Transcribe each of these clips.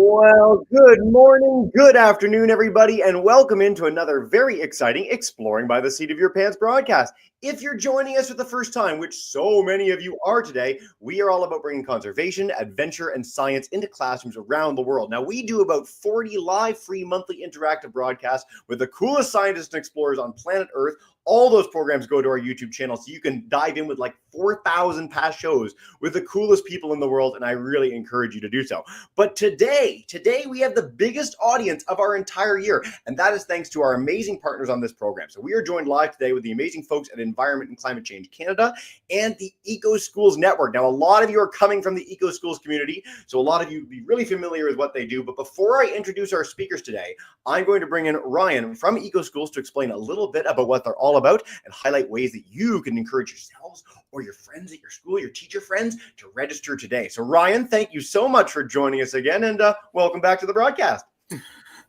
Well, good morning, good afternoon, everybody, and welcome into another very exciting Exploring by the Seat of Your Pants broadcast. If you're joining us for the first time, which so many of you are today, we are all about bringing conservation, adventure, and science into classrooms around the world. Now, we do about 40 live, free, monthly interactive broadcasts with the coolest scientists and explorers on planet Earth. All those programs go to our YouTube channel, so you can dive in with like 4,000 past shows with the coolest people in the world, and I really encourage you to do so. But today we have the biggest audience of our entire year, and that is thanks to our amazing partners on this program. So we are joined live today with the amazing folks at Environment and Climate Change Canada and the EcoSchools Network. Now, a lot of you are coming from the EcoSchools community, so a lot of you will be really familiar with what they do. But before I introduce our speakers today, I'm going to bring in Ryan from EcoSchools to explain a little bit about what they're all about and highlight ways that you can encourage yourselves or your friends at your school, your teacher friends, to register today. So Ryan, thank you so much for joining us again, and welcome back to the broadcast.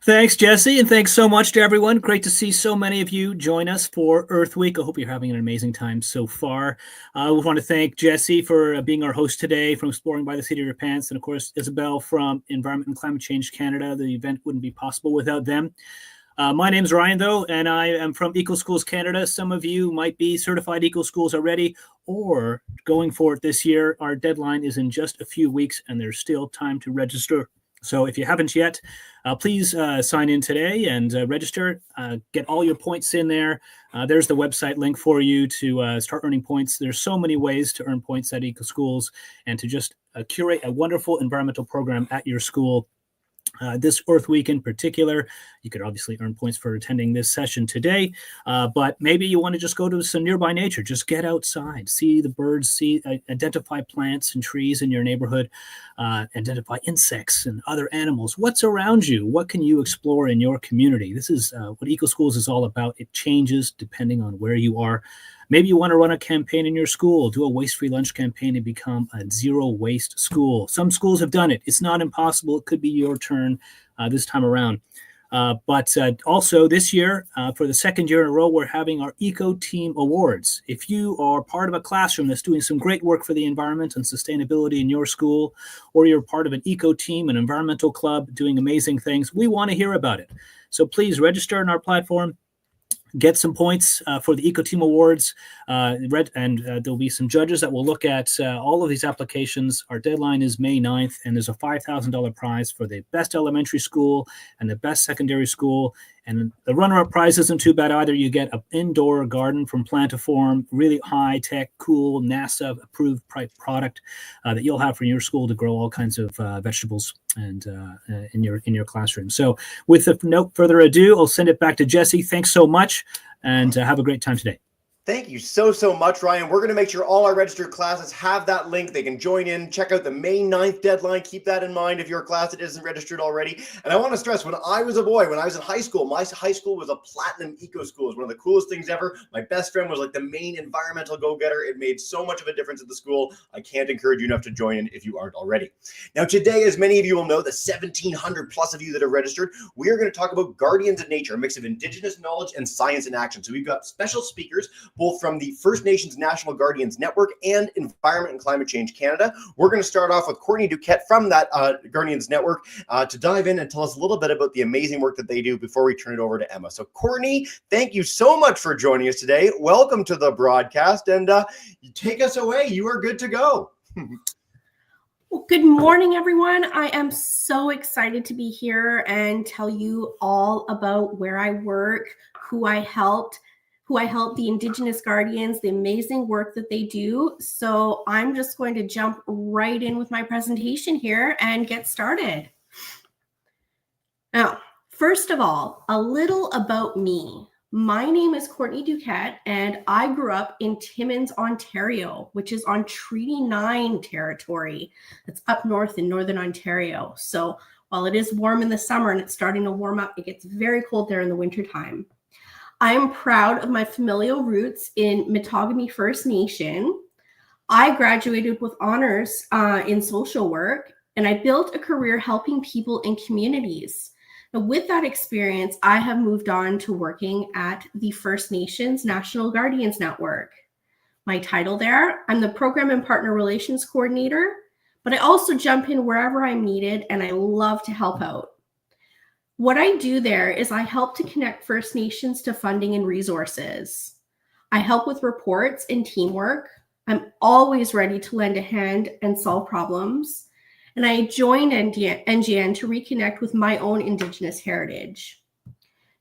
Thanks, Jesse, and thanks so much to everyone. Great to see so many of you join us for Earth Week. I hope you're having an amazing time so far. We want to thank Jesse for being our host today from Exploring by the Seat of Your Pants, and of course, Isabel from Environment and Climate Change Canada. The event wouldn't be possible without them. My name's Ryan, though, and I am from EcoSchools Canada. Some of you might be certified EcoSchools already or going for it this year. Our deadline is in just a few weeks, and there's still time to register. So if you haven't yet, please sign in today and register. Get all your points in there. There's the website link for you to start earning points. There's so many ways to earn points at EcoSchools and to just curate a wonderful environmental program at your school. This Earth Week in particular, you could obviously earn points for attending this session today, but maybe you want to just go to some nearby nature. Just get outside, see the birds, identify plants and trees in your neighborhood, identify insects and other animals. What's around you? What can you explore in your community? This is what EcoSchools is all about. It changes depending on where you are. Maybe you want to run a campaign in your school, do a waste-free lunch campaign and become a zero-waste school. Some schools have done it. It's not impossible. It could be your turn this time around. But also this year, for the second year in a row, we're having our Eco Team Awards. If you are part of a classroom that's doing some great work for the environment and sustainability in your school, or you're part of an eco team, an environmental club doing amazing things, we want to hear about it. So please register on our platform. Get some points for the Eco Team Awards, and there'll be some judges that will look at all of these applications. Our deadline is May 9th, and there's a $5,000 prize for the best elementary school and the best secondary school. And the runner-up prize isn't too bad either. You get an indoor garden from Plantiform, really high-tech, cool, NASA-approved product that you'll have for your school to grow all kinds of vegetables and in your classroom. So with no further ado, I'll send it back to Jesse. Thanks so much, and have a great time today. Thank you so much, Ryan. We're going to make sure all our registered classes have that link. They can join in, check out the May 9th deadline. Keep that in mind if you're a class that isn't registered already. And I want to stress, when I was a boy, when I was in high school, my high school was a platinum eco school. It was one of the coolest things ever. My best friend was like the main environmental go-getter. It made so much of a difference at the school. I can't encourage you enough to join in if you aren't already. Now, today, as many of you will know, the 1,700 plus of you that have registered, we are going to talk about Guardians of Nature, a mix of Indigenous knowledge and science in action. So we've got special speakers, both from the First Nations National Guardians Network and Environment and Climate Change Canada. We're going to start off with Courtney Duqueete from that Guardians Network to dive in and tell us a little bit about the amazing work that they do before we turn it over to Emma. So Courtney, thank you so much for joining us today. Welcome to the broadcast, and you take us away. You are good to go. Well, good morning, everyone. I am so excited to be here and tell you all about where I work, who I help the Indigenous Guardians, the amazing work that they do. So I'm just going to jump right in with my presentation here and get started. Now, first of all, a little about me. My name is Courtney Duqueete, and I grew up in Timmins, Ontario, which is on Treaty 9 territory. That's up north in Northern Ontario. So while it is warm in the summer and it's starting to warm up, it gets very cold there in the wintertime. I am proud of my familial roots in Mattagami First Nation. I graduated with honors in social work, and I built a career helping people in communities. Now, with that experience, I have moved on to working at the First Nations National Guardians Network. My title there, I'm the Program and Partner Relations Coordinator, but but I also jump in wherever I'm needed, and I love to help out. What I do there is I help to connect First Nations to funding and resources. I help with reports and teamwork. I'm always ready to lend a hand and solve problems. And I joined NGN to reconnect with my own Indigenous heritage.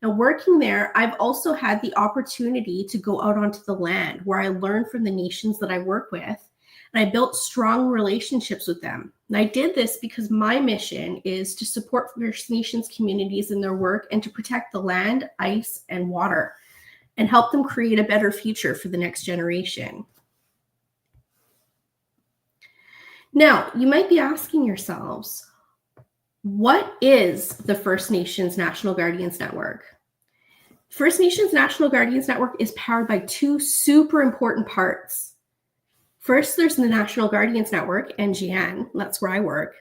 Now, working there, I've also had the opportunity to go out onto the land where I learned from the nations that I work with, and I built strong relationships with them. And I did this because my mission is to support First Nations communities in their work and to protect the land, ice, and water, and help them create a better future for the next generation. Now, you might be asking yourselves, what is the First Nations National Guardians Network? First Nations National Guardians Network is powered by two super important parts. First, there's the National Guardians Network, NGN, that's where I work,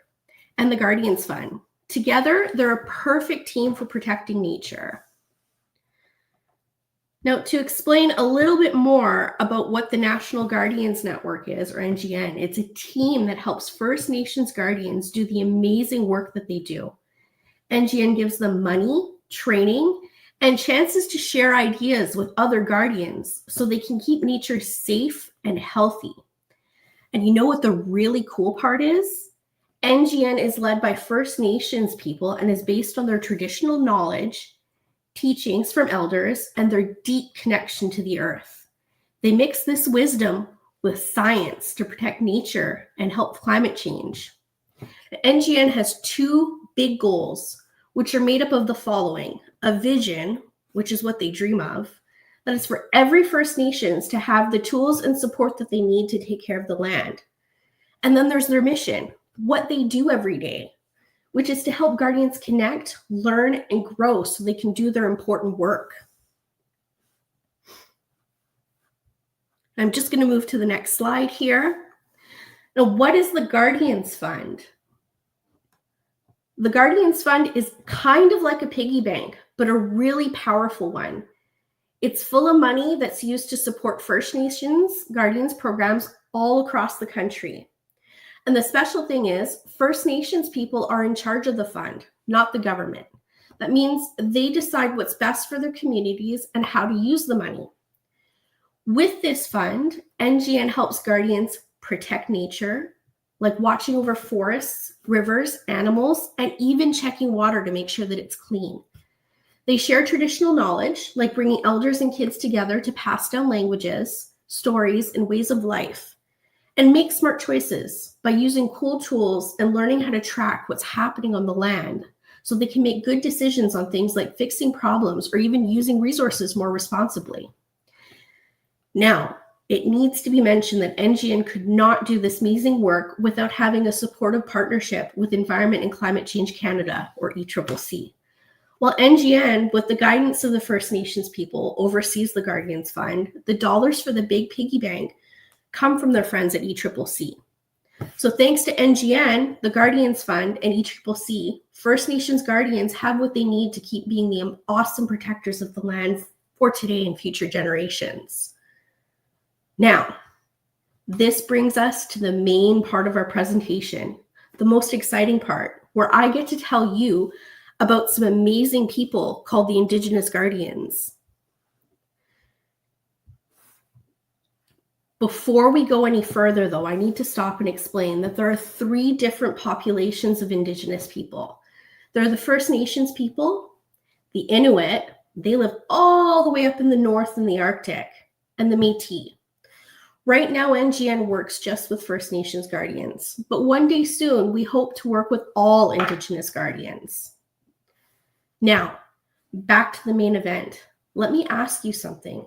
and the Guardians Fund. Together, they're a perfect team for protecting nature. Now, to explain a little bit more about what the National Guardians Network is, or NGN, it's a team that helps First Nations Guardians do the amazing work that they do. NGN gives them money, training, and chances to share ideas with other Guardians so they can keep nature safe and healthy. And you know what the really cool part is? NGN is led by First Nations people and is based on their traditional knowledge, teachings from elders, and their deep connection to the earth. They mix this wisdom with science to protect nature and help climate change. NGN has two big goals, which are made up of the following: a vision, which is what they dream of, that is for every First Nations to have the tools and support that they need to take care of the land. And then there's their mission, what they do every day, which is to help Guardians connect, learn, and grow so they can do their important work. I'm just going to move to the next slide here. Now, what is the Guardians Fund? The Guardians Fund is kind of like a piggy bank, but a really powerful one. It's full of money that's used to support First Nations Guardians programs all across the country. And the special thing is, First Nations people are in charge of the fund, not the government. That means they decide what's best for their communities and how to use the money. With this fund, NGN helps Guardians protect nature, like watching over forests, rivers, animals, and even checking water to make sure that it's clean. They share traditional knowledge, like bringing elders and kids together to pass down languages, stories, and ways of life, and make smart choices by using cool tools and learning how to track what's happening on the land so they can make good decisions on things like fixing problems or even using resources more responsibly. Now, it needs to be mentioned that NGN could not do this amazing work without having a supportive partnership with Environment and Climate Change Canada, or ECCC. While NGN, with the guidance of the First Nations people, oversees the Guardians Fund, the dollars for the big piggy bank come from their friends at ECCC. So thanks to NGN, the Guardians Fund, and ECCC, First Nations Guardians have what they need to keep being the awesome protectors of the land for today and future generations. Now, this brings us to the main part of our presentation, the most exciting part, where I get to tell you about some amazing people called the Indigenous Guardians. Before we go any further, though, I need to stop and explain that there are three different populations of Indigenous people. There are the First Nations people, the Inuit, they live all the way up in the north in the Arctic, and the Métis. Right now, NGN works just with First Nations Guardians, but one day soon, we hope to work with all Indigenous Guardians. Now, back to the main event. Let me ask you something.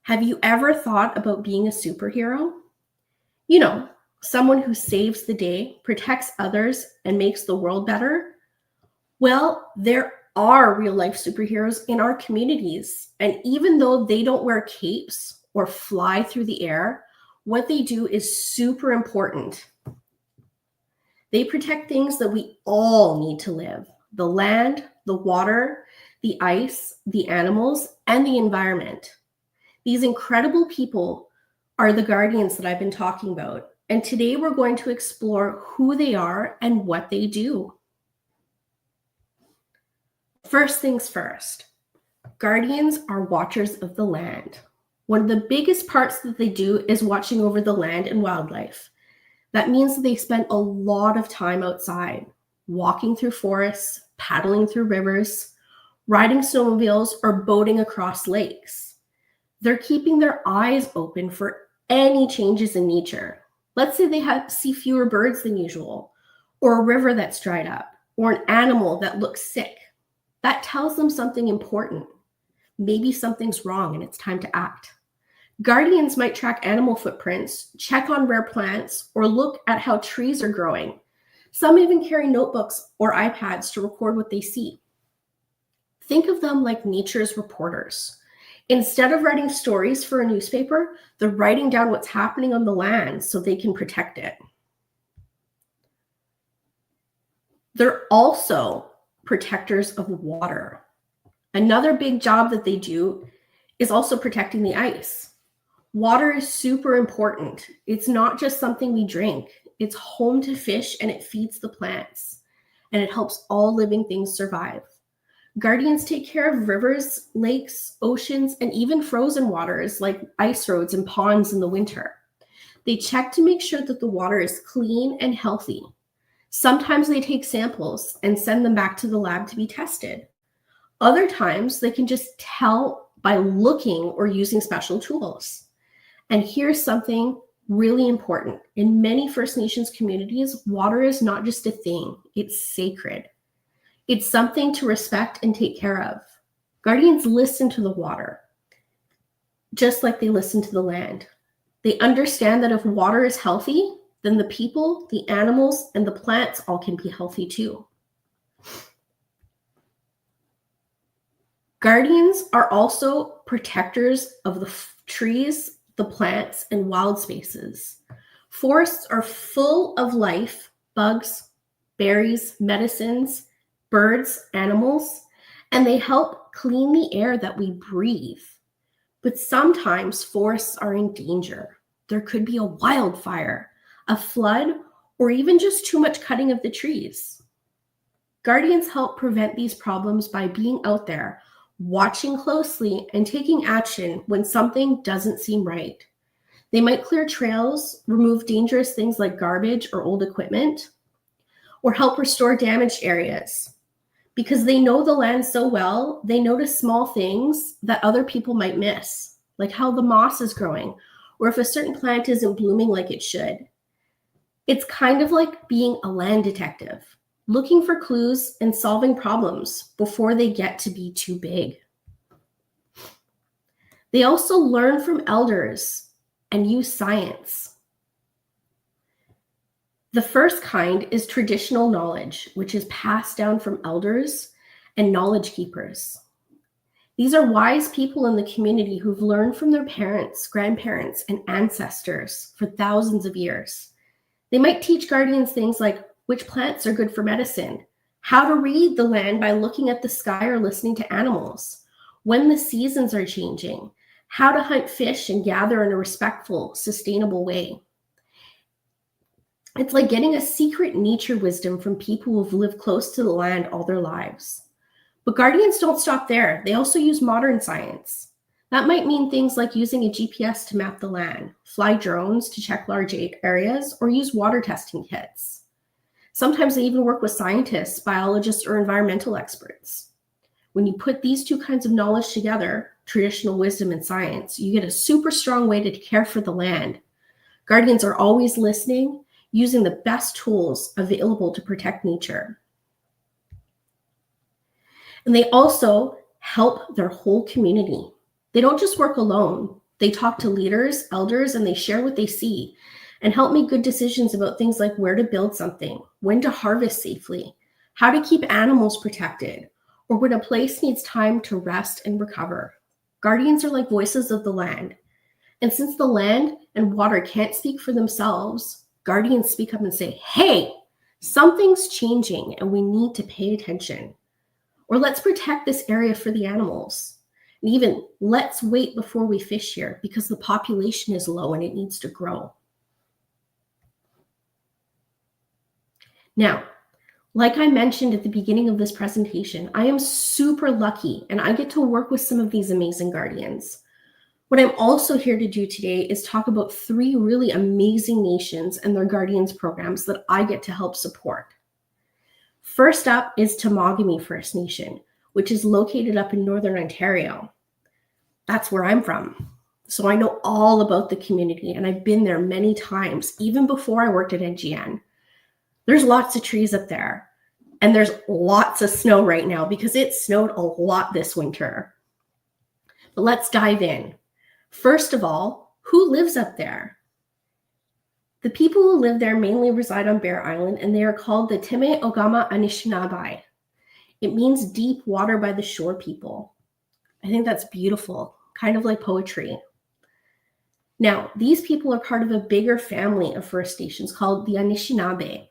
Have you ever thought about being a superhero? You know, someone who saves the day, protects others, and makes the world better? Well, there are real-life superheroes in our communities, and even though they don't wear capes or fly through the air, what they do is super important. They protect things that we all need to live: the land, the water, the ice, the animals, and the environment. These incredible people are the guardians that I've been talking about, And today we're going to explore who they are and what they do. First things first, guardians are watchers of the land. One of the biggest parts that they do is watching over the land and wildlife. That means that they spend a lot of time outside, walking through forests, paddling through rivers, riding snowmobiles, or boating across lakes. They're keeping their eyes open for any changes in nature. Let's say they see fewer birds than usual, or a river that's dried up, or an animal that looks sick. That tells them something important. Maybe something's wrong and it's time to act. Guardians might track animal footprints, check on rare plants, or look at how trees are growing. Some even carry notebooks or iPads to record what they see. Think of them like nature's reporters. Instead of writing stories for a newspaper, they're writing down what's happening on the land so they can protect it. They're also protectors of water. Another big job that they do is also protecting the ice. Water is super important. It's not just something we drink. It's home to fish and it feeds the plants. And it helps all living things survive. Guardians take care of rivers, lakes, oceans, and even frozen waters like ice roads and ponds in the winter. They check to make sure that the water is clean and healthy. Sometimes they take samples and send them back to the lab to be tested. Other times they can just tell by looking or using special tools. And here's something really important. In many First Nations communities, water is not just a thing, it's sacred. It's something to respect and take care of. Guardians listen to the water, just like they listen to the land. They understand that if water is healthy, then the people, the animals, and the plants all can be healthy too. Guardians are also protectors of the trees, the plants, and wild spaces. Forests are full of life, bugs, berries, medicines, birds, animals, and they help clean the air that we breathe. But sometimes forests are in danger. There could be a wildfire, a flood, or even just too much cutting of the trees. Guardians help prevent these problems by being out there, watching closely, and taking action when something doesn't seem right. They might clear trails, remove dangerous things like garbage or old equipment, or help restore damaged areas. Because they know the land so well, they notice small things that other people might miss, like how the moss is growing, or if a certain plant isn't blooming like it should. It's kind of like being a land detective, looking for clues and solving problems before they get to be too big. They also learn from elders and use science. The first kind is traditional knowledge, which is passed down from elders and knowledge keepers. These are wise people in the community who've learned from their parents, grandparents, and ancestors for thousands of years. They might teach guardians things like which plants are good for medicine, how to read the land by looking at the sky or listening to animals, when the seasons are changing, how to hunt fish and gather in a respectful, sustainable way. It's like getting a secret nature wisdom from people who've lived close to the land all their lives. But guardians don't stop there. They also use modern science. That might mean things like using a GPS to map the land, fly drones to check large areas, or use water testing kits. Sometimes they even work with scientists, biologists, or environmental experts. When you put these two kinds of knowledge together, traditional wisdom and science, you get a super strong way to care for the land. Guardians are always listening, using the best tools available to protect nature. And they also help their whole community. They don't just work alone. They talk to leaders, elders, and they share what they see and help make good decisions about things like where to build something, when to harvest safely, how to keep animals protected, or when a place needs time to rest and recover. Guardians are like voices of the land. And since the land and water can't speak for themselves, guardians speak up and say, hey, something's changing and we need to pay attention. Or let's protect this area for the animals. And even let's wait before we fish here because the population is low and it needs to grow. Now, like I mentioned at the beginning of this presentation, I am super lucky and I get to work with some of these amazing guardians. What I'm also here to do today is talk about 3 really amazing nations and their guardians programs that I get to help support. First up is Mattagami First Nation, which is located up in Northern Ontario. That's where I'm from. So I know all about the community and I've been there many times, even before I worked at NGN. There's lots of trees up there and there's lots of snow right now because it snowed a lot this winter. But let's dive in. First of all, who lives up there? The people who live there mainly reside on Bear Island, and they are called the Teme Ogama Anishinaabe. It means deep water by the shore people. I think that's beautiful, kind of like poetry. Now, these people are part of a bigger family of First Nations called the Anishinaabe.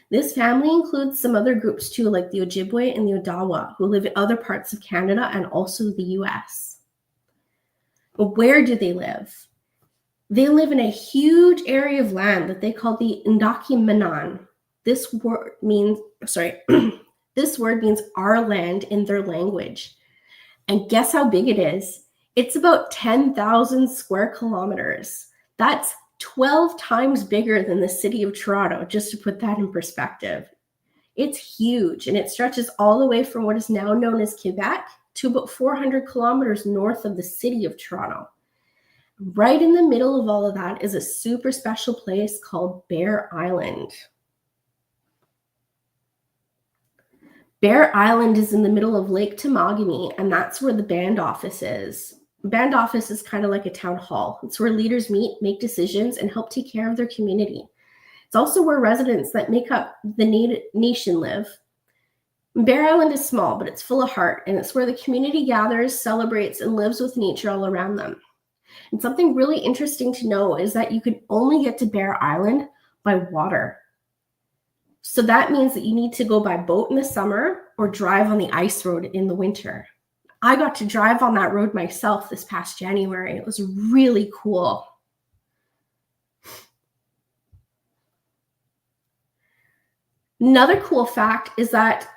This family includes some other groups too, like the Ojibwe and the Odawa, who live in other parts of Canada and also the US. But where do they live? They live in a huge area of land that they call the Ndaki Manan. This word means our land in their language. And guess how big it is? It's about 10,000 square kilometers. That's 12 times bigger than the city of Toronto, just to put that in perspective. It's huge, and it stretches all the way from what is now known as Quebec to about 400 kilometers north of the city of Toronto. Right in the middle of all of that is a super special place called Bear Island. Bear Island is in the middle of Lake Temagami, and that's where the band office is. Band office is kind of like a town hall. It's where leaders meet, make decisions, and help take care of their community. It's also where residents that make up the nation live. Bear Island is small, but it's full of heart, and it's where the community gathers, celebrates, and lives with nature all around them. And something really interesting to know is that you can only get to Bear Island by water. So that means that you need to go by boat in the summer or drive on the ice road in the winter. I got to drive on that road myself this past January. It was really cool. Another cool fact is that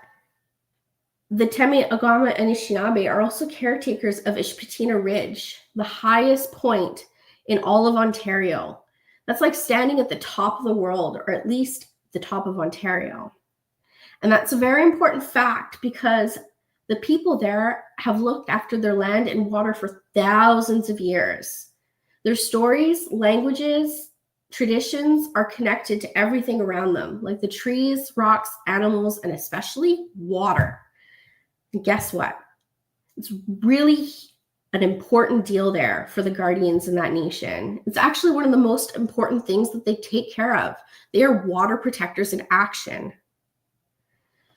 the Teme Ogama Anishinaabe are also caretakers of Ishpetina Ridge, the highest point in all of Ontario. That's like standing at the top of the world, or at least the top of Ontario. And that's a very important fact because the people there have looked after their land and water for thousands of years. Their stories, languages, traditions are connected to everything around them, like the trees, rocks, animals, and especially water. And guess what? It's really an important deal there for the guardians in that nation. It's actually one of the most important things that they take care of. They are water protectors in action.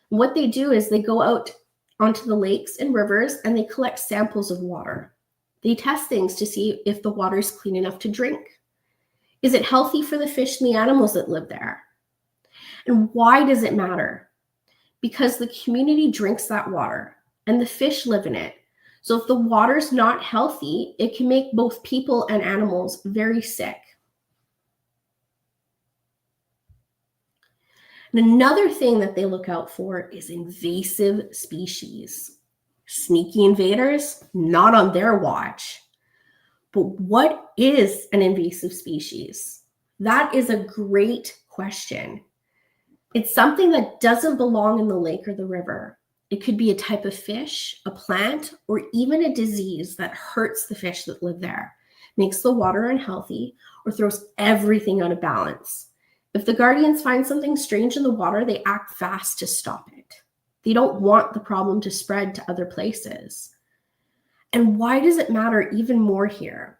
What they do is they go out onto the lakes and rivers and they collect samples of water. They test things to see if the water is clean enough to drink. Is it healthy for the fish and the animals that live there? And why does it matter? Because the community drinks that water and the fish live in it. So if the water's not healthy, it can make both people and animals very sick. And another thing that they look out for is invasive species. Sneaky invaders, not on their watch. But what is an invasive species? That is a great question. It's something that doesn't belong in the lake or the river. It could be a type of fish, a plant, or even a disease that hurts the fish that live there, makes the water unhealthy, or throws everything out of balance. If the guardians find something strange in the water, they act fast to stop it. They don't want the problem to spread to other places. And why does it matter even more here?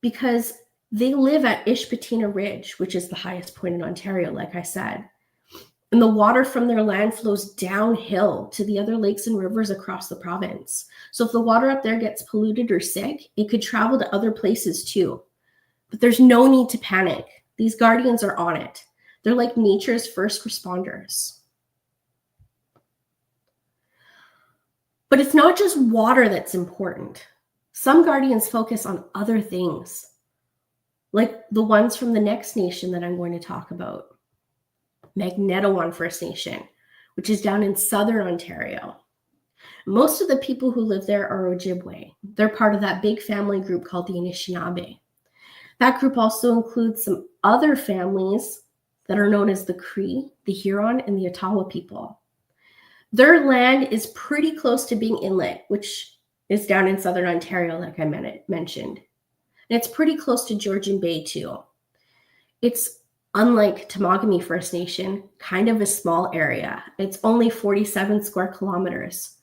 Because they live at Ishpetina Ridge, which is the highest point in Ontario, like I said. And the water from their land flows downhill to the other lakes and rivers across the province. So if the water up there gets polluted or sick, it could travel to other places too. But there's no need to panic. These guardians are on it. They're like nature's first responders. But it's not just water that's important. Some guardians focus on other things, like the ones from the next nation that I'm going to talk about. Mattagami First Nation, which is down in southern Ontario. Most of the people who live there are Ojibwe. They're part of that big family group called the Anishinaabe. That group also includes some other families that are known as the Cree, the Huron, and the Ottawa people. Their land is pretty close to being inlet, which is down in southern Ontario, like I mentioned. And it's pretty close to Georgian Bay, too. It's, unlike Mattagami First Nation, kind of a small area. It's only 47 square kilometers.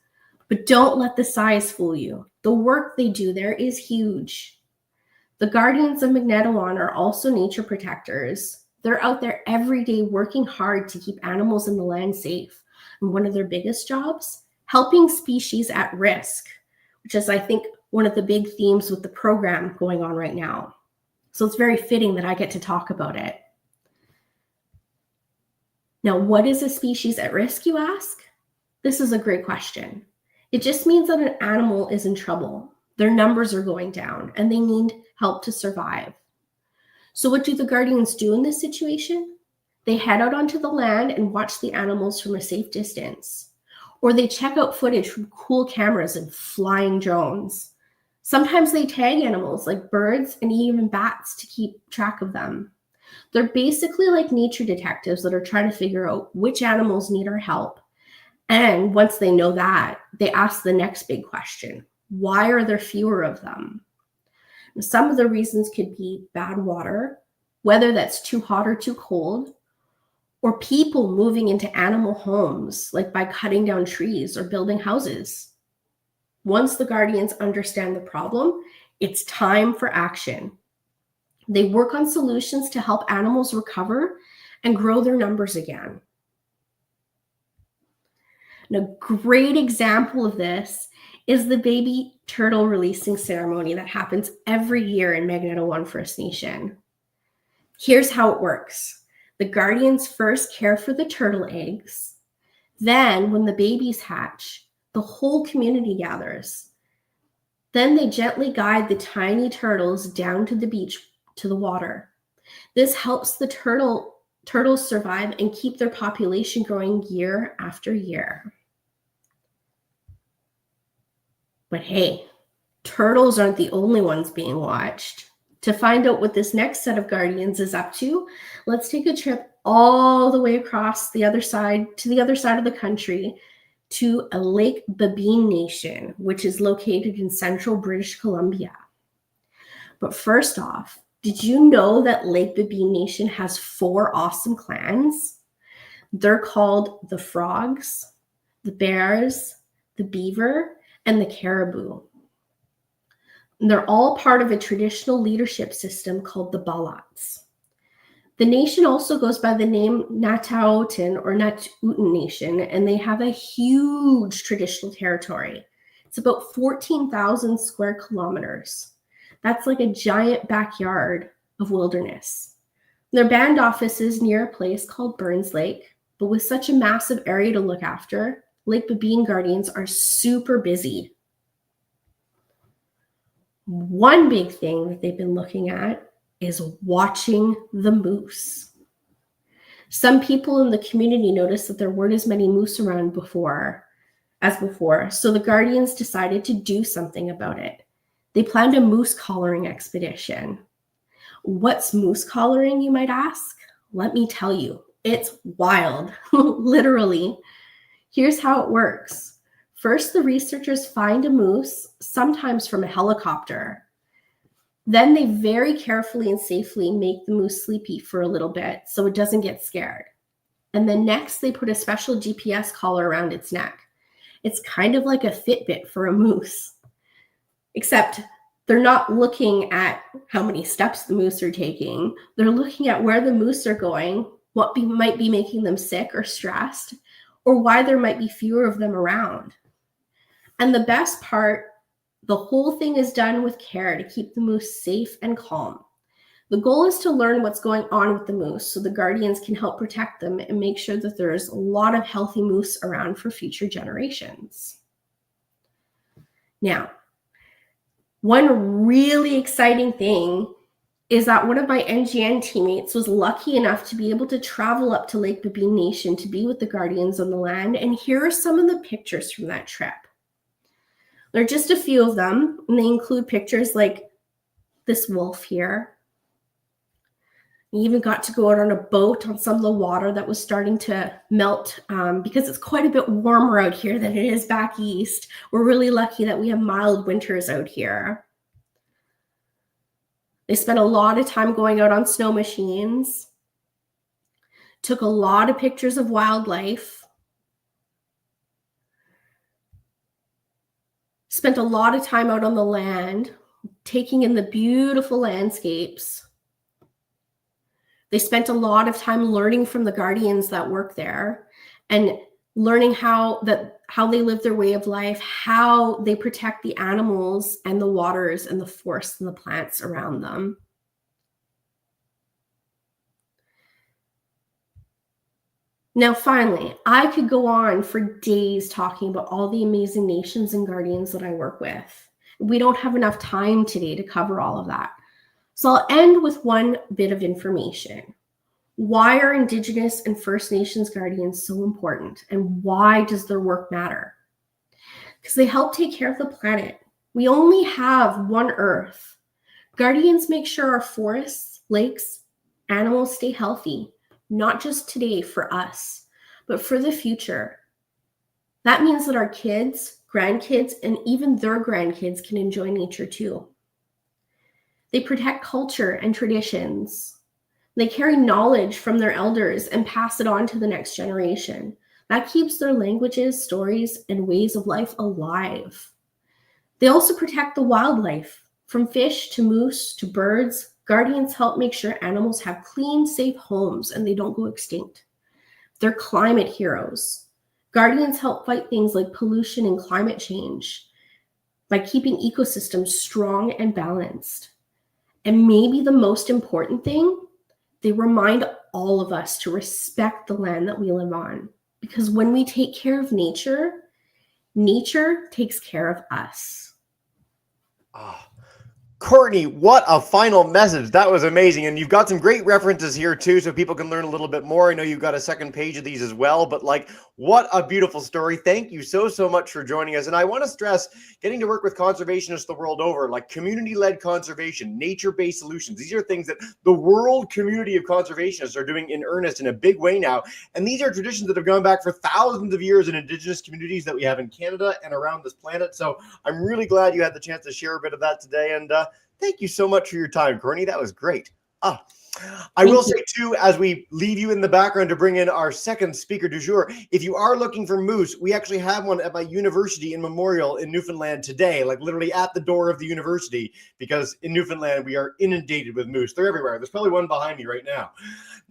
But don't let the size fool you. The work they do there is huge. The Guardians of Magnetowan are also nature protectors. They're out there every day working hard to keep animals in the land safe. And one of their biggest jobs, helping species at risk, which is, I think, one of the big themes with the program going on right now. So it's very fitting that I get to talk about it. Now, what is a species at risk, you ask? This is a great question. It just means that an animal is in trouble. Their numbers are going down and they need help to survive. So what do the Guardians do in this situation? They head out onto the land and watch the animals from a safe distance. Or they check out footage from cool cameras and flying drones. Sometimes they tag animals like birds and even bats to keep track of them. They're basically like nature detectives that are trying to figure out which animals need our help. And once they know that, they ask the next big question. Why are there fewer of them? Some of the reasons could be bad water, weather that's too hot or too cold, or people moving into animal homes, like by cutting down trees or building houses. Once the Guardians understand the problem, it's time for action. They work on solutions to help animals recover and grow their numbers again. And a great example of this is the baby turtle releasing ceremony that happens every year in Mattagami First Nation. Here's how it works. The Guardians first care for the turtle eggs. Then, when the babies hatch, the whole community gathers. Then they gently guide the tiny turtles down to the beach to the water. This helps the turtles survive and keep their population growing year after year. But hey, turtles aren't the only ones being watched. To find out what this next set of Guardians is up to, let's take a trip all the way across the other side of the country to a Lake Babine Nation, which is located in central British Columbia. But first off, did you know that Lake Babine Nation has 4 awesome clans? They're called the Frogs, the Bears, the Beaver, and the Caribou. And they're all part of a traditional leadership system called the Balats. The nation also goes by the name Natauotan or Nat'utan Nation, and they have a huge traditional territory. It's about 14,000 square kilometers. That's like a giant backyard of wilderness. Their band office is near a place called Burns Lake, but with such a massive area to look after, Lake Babine Guardians are super busy. One big thing that they've been looking at is watching the moose. Some people in the community noticed that there weren't as many moose around before, so the Guardians decided to do something about it. They planned a moose collaring expedition. What's moose collaring, you might ask? Let me tell you, it's wild, literally. Here's how it works. First, the researchers find a moose, sometimes from a helicopter. Then they very carefully and safely make the moose sleepy for a little bit so it doesn't get scared. And then next, they put a special GPS collar around its neck. It's kind of like a Fitbit for a moose, except they're not looking at how many steps the moose are taking. They're looking at where the moose are going, what might be making them sick or stressed, or why there might be fewer of them around. And the best part, the whole thing is done with care to keep the moose safe and calm. The goal is to learn what's going on with the moose so the Guardians can help protect them and make sure that there's a lot of healthy moose around for future generations. Now, one really exciting thing is that one of my NGN teammates was lucky enough to be able to travel up to Lake Babine Nation to be with the Guardians on the land. And here are some of the pictures from that trip. There are just a few of them, and they include pictures like this wolf here. We even got to go out on a boat on some of the water that was starting to melt because it's quite a bit warmer out here than it is back east. We're really lucky that we have mild winters out here. They spent a lot of time going out on snow machines, took a lot of pictures of wildlife, spent a lot of time out on the land, taking in the beautiful landscapes. They spent a lot of time learning from the Guardians that work there and learning how they live their way of life, how they protect the animals and the waters and the forests and the plants around them. Now, finally, I could go on for days talking about all the amazing nations and Guardians that I work with. We don't have enough time today to cover all of that. So I'll end with one bit of information. Why are Indigenous and First Nations Guardians so important, and why does their work matter? Because they help take care of the planet. We only have one Earth. Guardians make sure our forests, lakes, animals stay healthy, not just today for us, but for the future. That means that our kids, grandkids, and even their grandkids can enjoy nature too. They protect culture and traditions. They carry knowledge from their elders and pass it on to the next generation. That keeps their languages, stories, and ways of life alive. They also protect the wildlife, from fish to moose to birds. Guardians help make sure animals have clean, safe homes and they don't go extinct. They're climate heroes. Guardians help fight things like pollution and climate change by keeping ecosystems strong and balanced. And maybe the most important thing, they remind all of us to respect the land that we live on. Because when we take care of nature, nature takes care of us. Ah, Courtney, what a final message. That was amazing. And you've got some great references here too, so people can learn a little bit more. I know you've got a second page of these as well, but like, what a beautiful story. Thank you so much for joining us. And I want to stress, getting to work with conservationists the world over, like community-led conservation, nature-based solutions. These are things that the world community of conservationists are doing in earnest in a big way now. And these are traditions that have gone back for thousands of years in Indigenous communities that we have in Canada and around this planet. So I'm really glad you had the chance to share a bit of that today. And thank you so much for your time, Courtney. That was great. I will say too, as we leave you in the background to bring in our second speaker du jour, if you are looking for moose, we actually have one at my university in Memorial in Newfoundland today, like literally at the door of the university, because in Newfoundland, we are inundated with moose. They're everywhere. There's probably one behind me right now.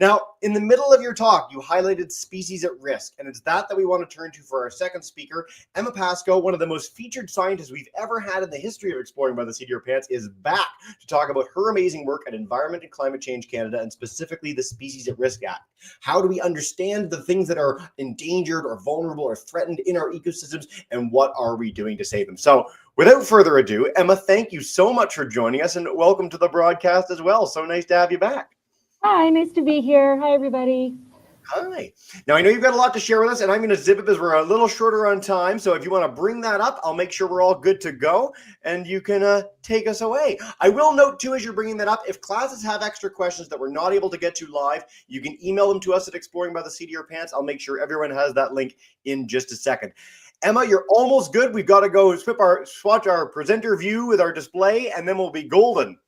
Now, in the middle of your talk, you highlighted species at risk, and it's that we want to turn to for our second speaker. Emma Pascoe, one of the most featured scientists we've ever had in the history of Exploring by the Seat of Your Pants, is back to talk about her amazing work at Environment and Climate Change Canada, and specifically the Species at Risk Act. How do we understand the things that are endangered or vulnerable or threatened in our ecosystems, and what are we doing to save them? So without further ado, Emma, thank you so much for joining us, and welcome to the broadcast as well. So nice to have you back. Hi, nice to be here. Hi, everybody. Hi. Now, I know you've got a lot to share with us, and I'm going to zip it as we're a little shorter on time. So if you want to bring that up, I'll make sure we're all good to go, and you can take us away. I will note, too, as you're bringing that up, if classes have extra questions that we're not able to get to live, you can email them to us at Exploring by the Seat of Your Pants. I'll make sure everyone has that link in just a second. Emma, you're almost good. We've got to go swatch our presenter view with our display, and then we'll be golden.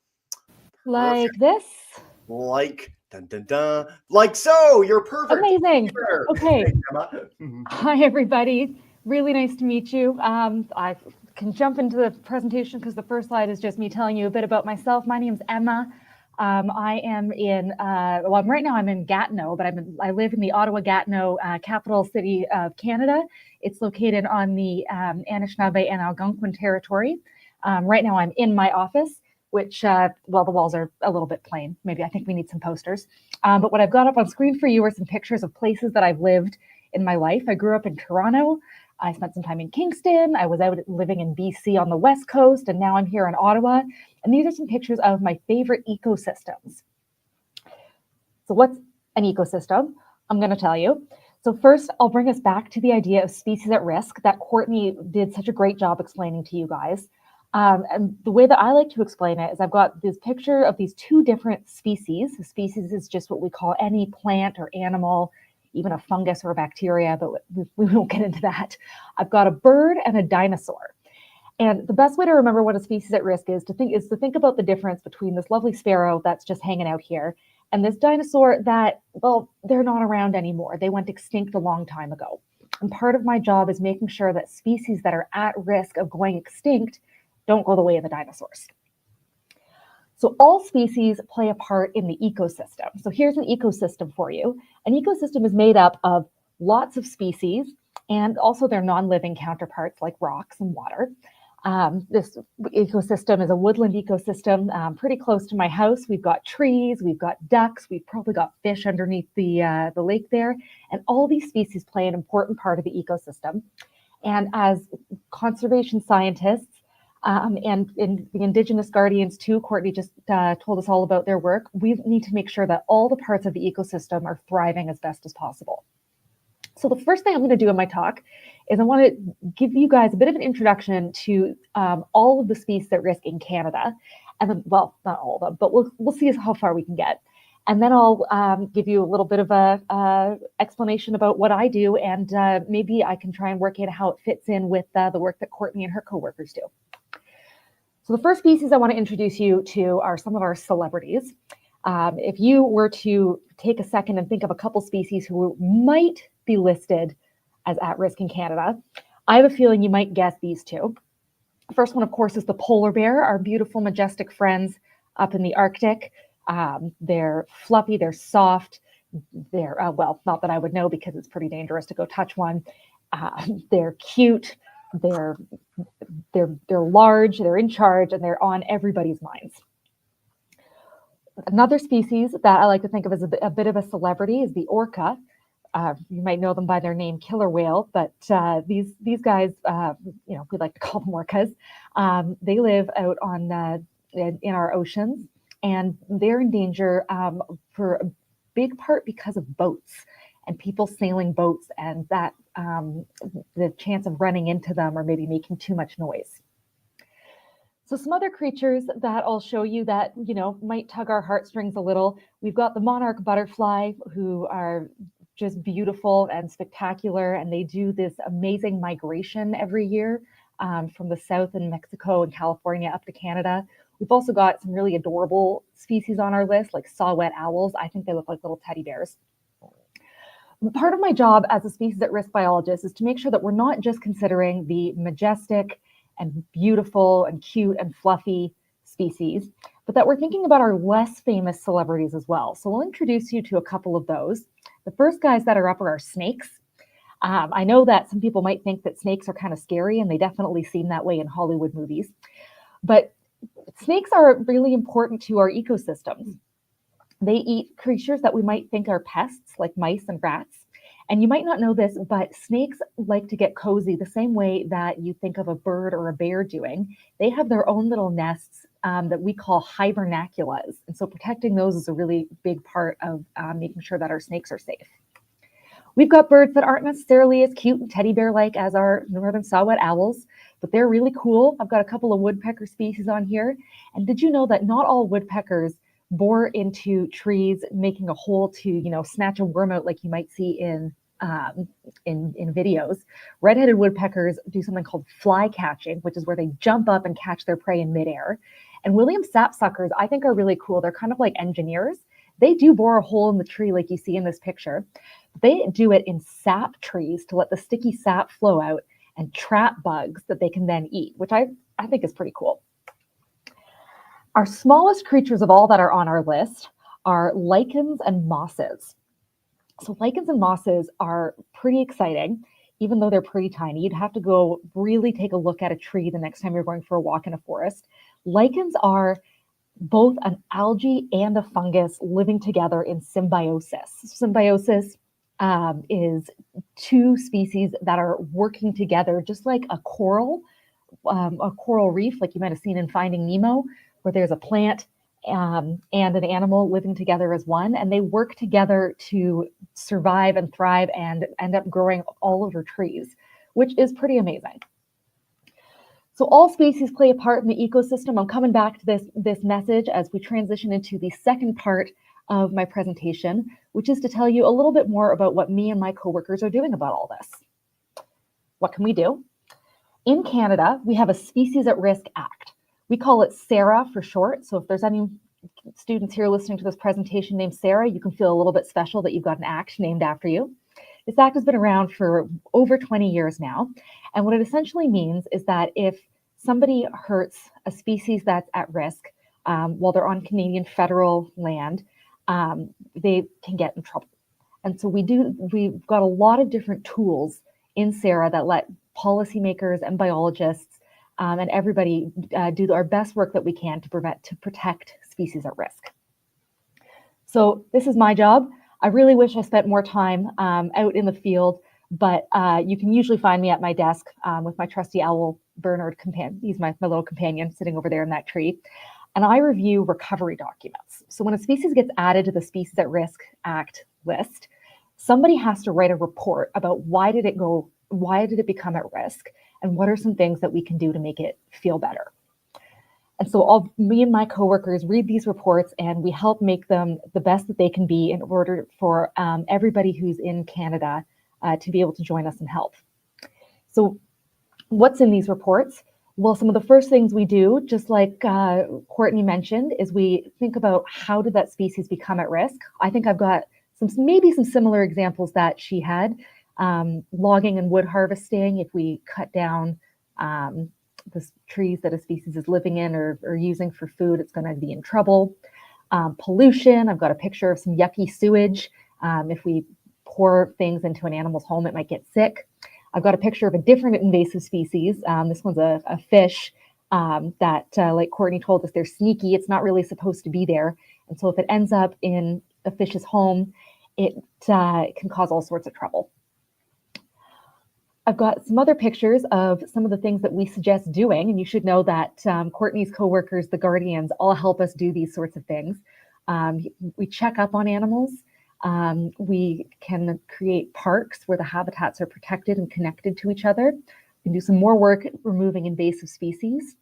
Like this? Like, dun, dun, dun, like so. You're perfect. Amazing. Okay. Thanks, Hi, everybody. Really nice to meet you. I can jump into the presentation because the first slide is just me telling you a bit about myself. My name's Emma. I am in, right now I'm in Gatineau, but I live in the Ottawa-Gatineau capital city of Canada. It's located on the Anishinaabe and Algonquin territory. Right now I'm in my office, which, the walls are a little bit plain. Maybe I think we need some posters. But what I've got up on screen for you are some pictures of places that I've lived in my life. I grew up in Toronto. I spent some time in Kingston. I was out living in BC on the West Coast, and now I'm here in Ottawa. And these are some pictures of my favorite ecosystems. So what's an ecosystem? I'm going to tell you. So first, I'll bring us back to the idea of species at risk that Courtney did such a great job explaining to you guys. And the way that I like to explain it is I've got this picture of these two different species. A species is just what we call any plant or animal, even a fungus or a bacteria, but we won't get into that. I've got a bird and a dinosaur. And the best way to remember what a species at risk is to think about the difference between this lovely sparrow that's just hanging out here and this dinosaur that, well, they're not around anymore. They went extinct a long time ago. And part of my job is making sure that species that are at risk of going extinct don't go the way of the dinosaurs. So all species play a part in the ecosystem. So here's an ecosystem for you. An ecosystem is made up of lots of species and also their non-living counterparts like rocks and water. This ecosystem is a woodland ecosystem pretty close to my house. We've got trees, we've got ducks, we've probably got fish underneath the lake there. And all these species play an important part of the ecosystem. And as conservation scientists, and the Indigenous guardians too, Courtney just told us all about their work, we need to make sure that all the parts of the ecosystem are thriving as best as possible. So the first thing I'm going to do in my talk is I want to give you guys a bit of an introduction to all of the species at risk in Canada. And then, well, not all of them, but we'll see how far we can get. And then I'll give you a little bit of a explanation about what I do, and maybe I can try and work out how it fits in with the work that Courtney and her coworkers do. So the first species I want to introduce you to are some of our celebrities. If you were to take a second and think of a couple species who might be listed as at risk in Canada, I have a feeling you might guess these two. The first one, of course, is the polar bear, our beautiful, majestic friends up in the Arctic. They're fluffy, they're soft, they're, well, not that I would know because it's pretty dangerous to go touch one. They're cute, they're large, they're in charge, and they're on everybody's minds. Another species that I like to think of as a bit of a celebrity is the orca. You might know them by their name, killer whale, but these guys, we like to call them orcas. They live out on in our oceans, and they're in danger for a big part because of boats and people sailing boats, and that the chance of running into them or maybe making too much noise. So some other creatures that I'll show you that, might tug our heartstrings a little. We've got the monarch butterfly, who are just beautiful and spectacular, and they do this amazing migration every year from the south in Mexico and California up to Canada. We've also got some really adorable species on our list, like saw-whet owls. I think they look like little teddy bears. Part of my job as a species at risk biologist is to make sure that we're not just considering the majestic and beautiful and cute and fluffy species, but that we're thinking about our less famous celebrities as well. So we'll introduce you to a couple of those. The first guys that are up are our snakes. I know that some people might think that snakes are kind of scary, and they definitely seem that way in Hollywood movies. But snakes are really important to our ecosystems. They eat creatures that we might think are pests, like mice and rats. And you might not know this, but snakes like to get cozy the same way that you think of a bird or a bear doing. They have their own little nests that we call hibernaculas. And so protecting those is a really big part of making sure that our snakes are safe. We've got birds that aren't necessarily as cute and teddy bear-like as our northern saw-whet owls, but they're really cool. I've got a couple of woodpecker species on here. And did you know that not all woodpeckers bore into trees, making a hole to, snatch a worm out like you might see in videos? Red-headed woodpeckers do something called fly catching, which is where they jump up and catch their prey in midair. And William sapsuckers, I think, are really cool. They're kind of like engineers. They do bore a hole in the tree like you see in this picture. They do it in sap trees to let the sticky sap flow out and trap bugs that they can then eat, which I think is pretty cool. Our smallest creatures of all that are on our list are lichens and mosses. So lichens and mosses are pretty exciting, even though they're pretty tiny. You'd have to go really take a look at a tree the next time you're going for a walk in a forest. Lichens are both an algae and a fungus living together in symbiosis. Symbiosis is two species that are working together, just like a coral reef, like you might have seen in Finding Nemo, where there's a plant and an animal living together as one, and they work together to survive and thrive and end up growing all over trees, which is pretty amazing. So all species play a part in the ecosystem. I'm coming back to this message as we transition into the second part of my presentation, which is to tell you a little bit more about what me and my coworkers are doing about all this. What can we do? In Canada, we have a Species at Risk Act. We call it SARA for short. So if there's any students here listening to this presentation named Sarah, you can feel a little bit special that you've got an act named after you. This act has been around for over 20 years now. And what it essentially means is that if somebody hurts a species that's at risk while they're on Canadian federal land, they can get in trouble. And so we've got a lot of different tools in SARA that let policymakers and biologists and everybody do our best work that we can to protect species at risk. So this is my job. I really wish I spent more time out in the field, but you can usually find me at my desk with my trusty owl, Bernard companion. He's my little companion sitting over there in that tree. And I review recovery documents. So when a species gets added to the Species at Risk Act list, somebody has to write a report about why did it become at risk, and what are some things that we can do to make it feel better. And so me and my coworkers read these reports, and we help make them the best that they can be in order for everybody who's in Canada to be able to join us and help. So what's in these reports? Well, some of the first things we do, just like Courtney mentioned, is we think about how did that species become at risk. I think I've got maybe some similar examples that she had. Logging and wood harvesting, if we cut down the trees that a species is living in or using for food, it's going to be in trouble. Pollution, I've got a picture of some yucky sewage. If we pour things into an animal's home, it might get sick. I've got a picture of a different invasive species. This one's a fish that, like Courtney told us, they're sneaky. It's not really supposed to be there. And so if it ends up in a fish's home, it can cause all sorts of trouble. I've got some other pictures of some of the things that we suggest doing, and you should know that Courtney's coworkers, the Guardians, all help us do these sorts of things. We check up on animals. We can create parks where the habitats are protected and connected to each other. We can do some more work removing invasive species.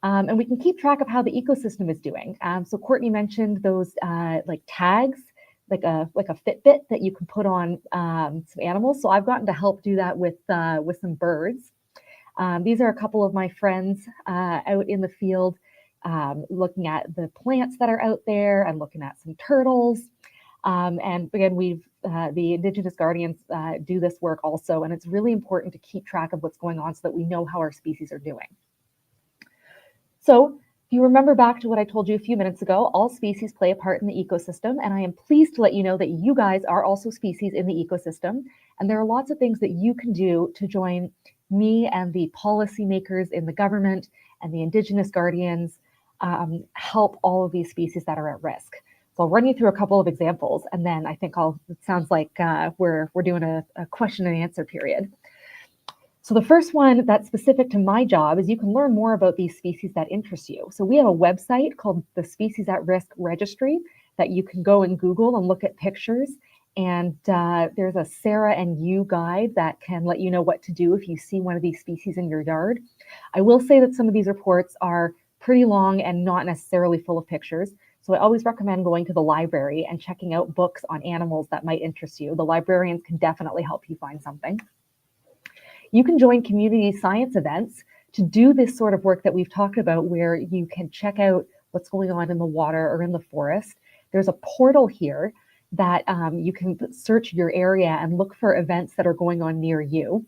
And we can keep track of how the ecosystem is doing. So Courtney mentioned those like tags, like a Fitbit that you can put on some animals. So I've gotten to help do that with some birds. These are a couple of my friends out in the field looking at the plants that are out there and looking at some turtles. And again, the Indigenous Guardians do this work also, and it's really important to keep track of what's going on so that we know how our species are doing. So if you remember back to what I told you a few minutes ago, all species play a part in the ecosystem, and I am pleased to let you know that you guys are also species in the ecosystem, and there are lots of things that you can do to join me and the policymakers in the government and the Indigenous Guardians help all of these species that are at risk. So I'll run you through a couple of examples, and then I think it sounds like we're doing a question and answer period. So the first one that's specific to my job is you can learn more about these species that interest you. So we have a website called the Species at Risk Registry that you can go and Google and look at pictures. And there's a Sarah and You guide that can let you know what to do if you see one of these species in your yard. I will say that some of these reports are pretty long and not necessarily full of pictures. So I always recommend going to the library and checking out books on animals that might interest you. The librarians can definitely help you find something. You can join community science events to do this sort of work that we've talked about, where you can check out what's going on in the water or in the forest. There's a portal here that you can search your area and look for events that are going on near you.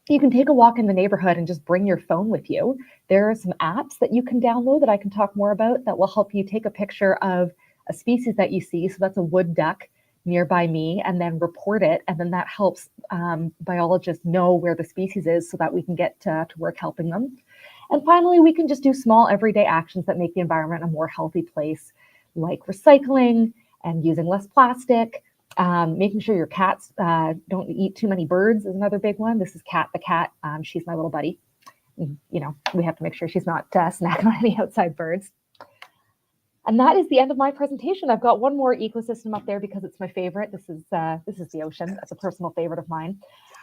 You can take a walk in the neighborhood and just bring your phone with you. There are some apps that you can download that I can talk more about that will help you take a picture of a species that you see. So that's a wood duck nearby me, and then report it. And then that helps biologists know where the species is so that we can get to work helping them. And finally, we can just do small everyday actions that make the environment a more healthy place, like recycling and using less plastic, Making sure your cats don't eat too many birds is another big one. This is Cat the cat. She's my little buddy. We have to make sure she's not snacking on any outside birds. And that is the end of my presentation. I've got one more ecosystem up there because it's my favorite. This is the ocean. That's a personal favorite of mine.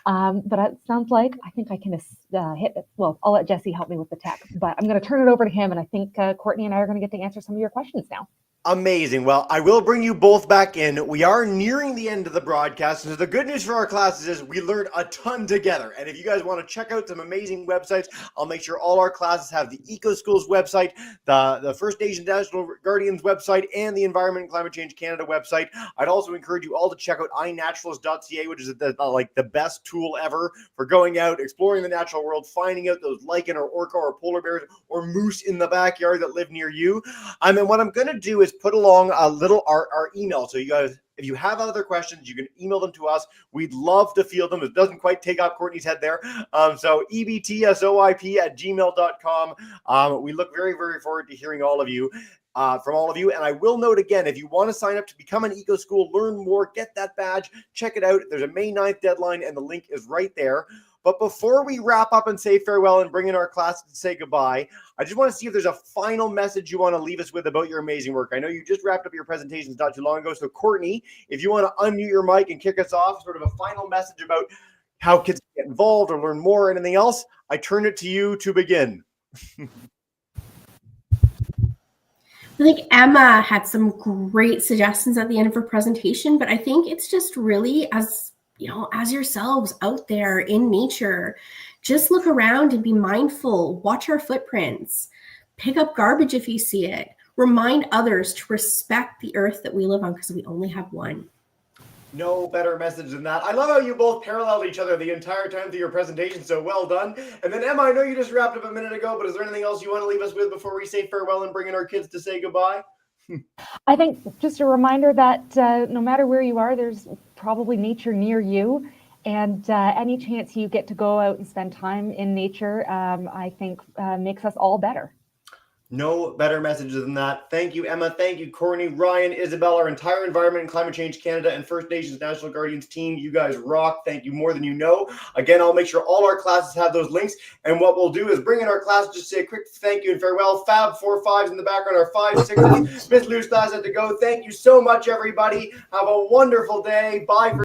But it sounds like I think I can hit it. Well, I'll let Jesse help me with the tech, but I'm going to turn it over to him. And I think Courtney and I are going to get to answer some of your questions now. Amazing. Well, I will bring you both back in. We are nearing the end of the broadcast. So the good news for our classes is we learned a ton together. And if you guys want to check out some amazing websites, I'll make sure all our classes have the EcoSchools website, the First Nation National Guardians website, and the Environment and Climate Change Canada website. I'd also encourage you all to check out inaturalist.ca, which is the best tool ever for going out, exploring the natural world, finding out those lichen or orca or polar bears or moose in the backyard that live near you. And what I'm going to do is put along a little our email. So you guys, if you have other questions, you can email them to us. We'd love to field them. It doesn't quite take off Courtney's head there. So ebtsoip@gmail.com. We look very, very forward to hearing all of you. From all of you. And I will note again, if you want to sign up to become an EcoSchool, learn more, get that badge, check it out. There's a May 9th deadline and the link is right there. But before we wrap up and say farewell and bring in our class to say goodbye, I just want to see if there's a final message you want to leave us with about your amazing work. I know you just wrapped up your presentations not too long ago. So Courtney, if you want to unmute your mic and kick us off, sort of a final message about how kids get involved or learn more or anything else, I turn it to you to begin. I think Emma had some great suggestions at the end of her presentation, but I think it's just really as yourselves out there in nature, just look around and be mindful, watch our footprints, pick up garbage if you see it, remind others to respect the earth that we live on because we only have one. No better message than that. I love how you both paralleled each other the entire time through your presentation, so well done. And then Emma, I know you just wrapped up a minute ago, but is there anything else you want to leave us with before we say farewell and bring in our kids to say goodbye? I think just a reminder that no matter where you are, there's probably nature near you. And any chance you get to go out and spend time in nature, I think makes us all better. No better messages than that. Thank you, Emma. Thank you, Courtney, Ryan, Isabel, our entire Environment and Climate Change Canada and First Nations National Guardians team. You guys rock. Thank you more than you know. Again, I'll make sure all our classes have those links. And what we'll do is bring in our class, just say a quick thank you and farewell. Fab 4 5s in the background, our 5 6s. Miss Lou's class had to go. Thank you so much, everybody. Have a wonderful day. Bye.